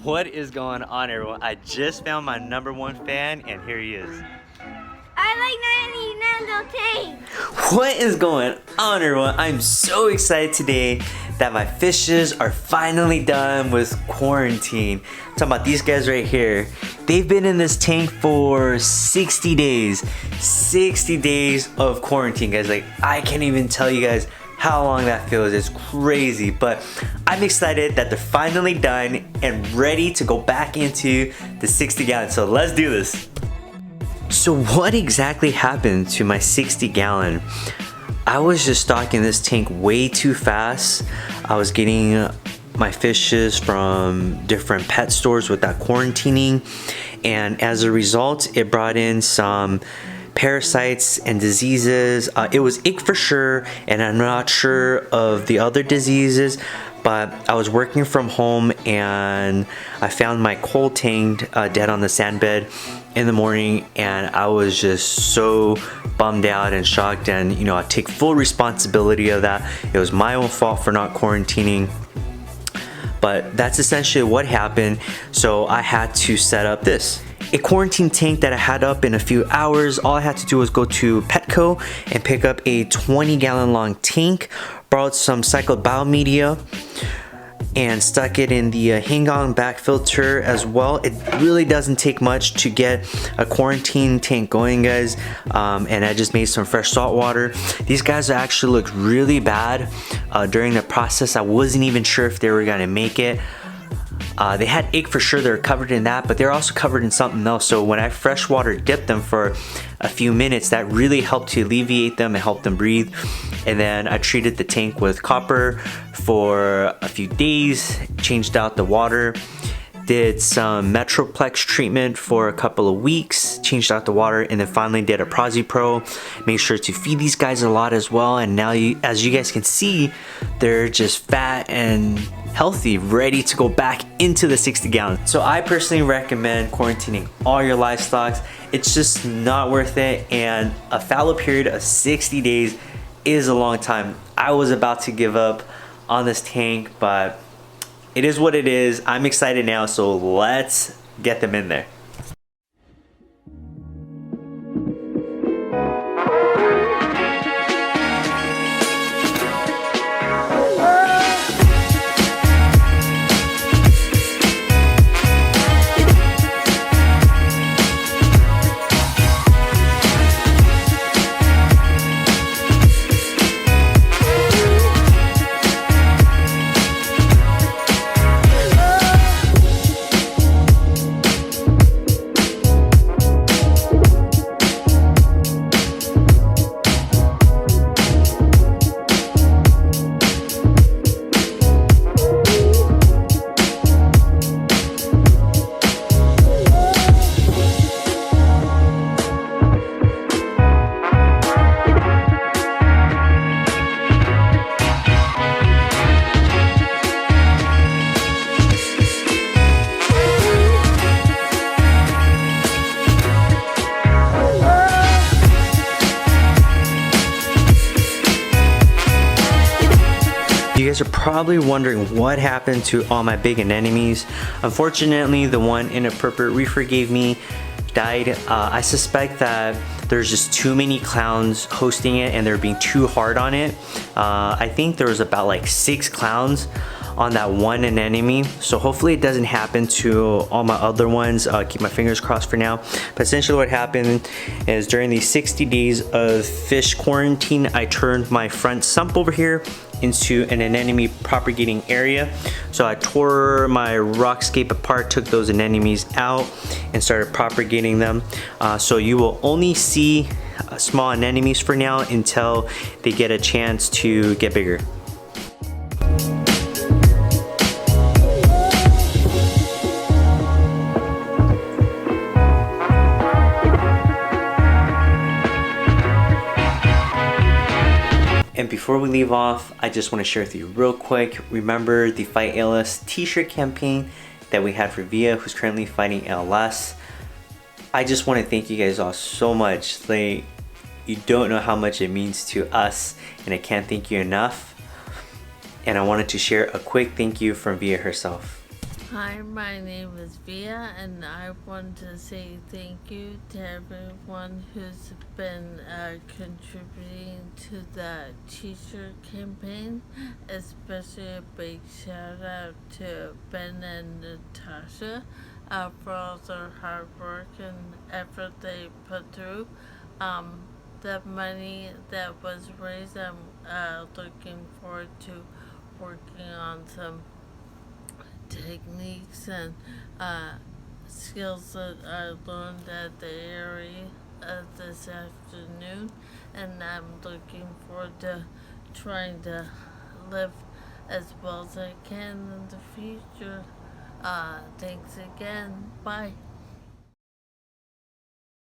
What is going on, everyone? I just found my #1 fan, and here he is. I like 90 Nando Tank. What is going on, everyone? I'm so excited today that my fishes are finally done with quarantine. I'm talking about these guys right here. They've been in this tank for 60 days. 60 days of quarantine, guys. Like, I can't even tell you guys how long that feels. It's crazy, but I'm excited that they're finally done and ready to go back into the 60 gallons. So let's do this. So what exactly happened to my 60 gallon? I was just stocking this tank way too fast. I was getting my fishes from different pet stores without quarantining, and as a result, it brought in some parasites and diseases. It was ick for sure, and I'm not sure of the other diseases, but I was working from home and I found my cold tank dead on the sand bed in the morning, and I was just so bummed out and shocked, and you know, I take full responsibility of that. It was my own fault for not quarantining, but that's essentially what happened. So I had to set up a quarantine tank that I had up in a few hours. All I had to do was go to Petco and pick up a 20 gallon long tank, borrowed some cycled biomedia, and stuck it in the hang-on back filter as well. It really doesn't take much to get a quarantine tank going, guys. And I just made some fresh salt water. These guys actually looked really bad during the process. I wasn't even sure if they were gonna make it. They had ick for sure. They were covered in that, but they're also covered in something else. So when I freshwater dipped them for a few minutes, that really helped to alleviate them and help them breathe. And then I treated the tank with copper for a few days, changed out the water, did some Metroplex treatment for a couple of weeks, changed out the water, and then finally did a Pro. Made sure to feed these guys a lot as well. And now, as you guys can see, they're just fat and healthy, ready to go back into the 60 gallons. So I personally recommend quarantining all your livestock. It's just not worth it, and a fallow period of 60 days is a long time. I was about to give up on this tank, but it is what it is. I'm excited now, so let's get them in there. You guys are probably wondering what happened to all my big anemones. Unfortunately, the one inappropriate reefer gave me died. I suspect that there's just too many clowns hosting it and they're being too hard on it. I think there was about like 6 clowns on that one anemone, so hopefully it doesn't happen to all my other ones. Keep my fingers crossed for now. But essentially what happened is during these 60 days of fish quarantine, I turned my front sump over here into an anemone propagating area. So I tore my rockscape apart, took those anemones out, and started propagating them. So you will only see small anemones for now until they get a chance to get bigger. And before we leave off, I just want to share with you real quick. Remember the Fight ALS t-shirt campaign that we had for Via, who's currently fighting ALS. I just want to thank you guys all so much. Like, you don't know how much it means to us, and I can't thank you enough. And I wanted to share a quick thank you from Via herself. Hi, my name is Via, and I want to say thank you to everyone who's been contributing to the teacher campaign, especially a big shout out to Ben and Natasha for all their hard work and effort they put through. The money that was raised, I'm looking forward to working on some techniques and skills that I learned at the area this afternoon, and I'm looking forward to trying to live as well as I can in the future. Thanks again. Bye.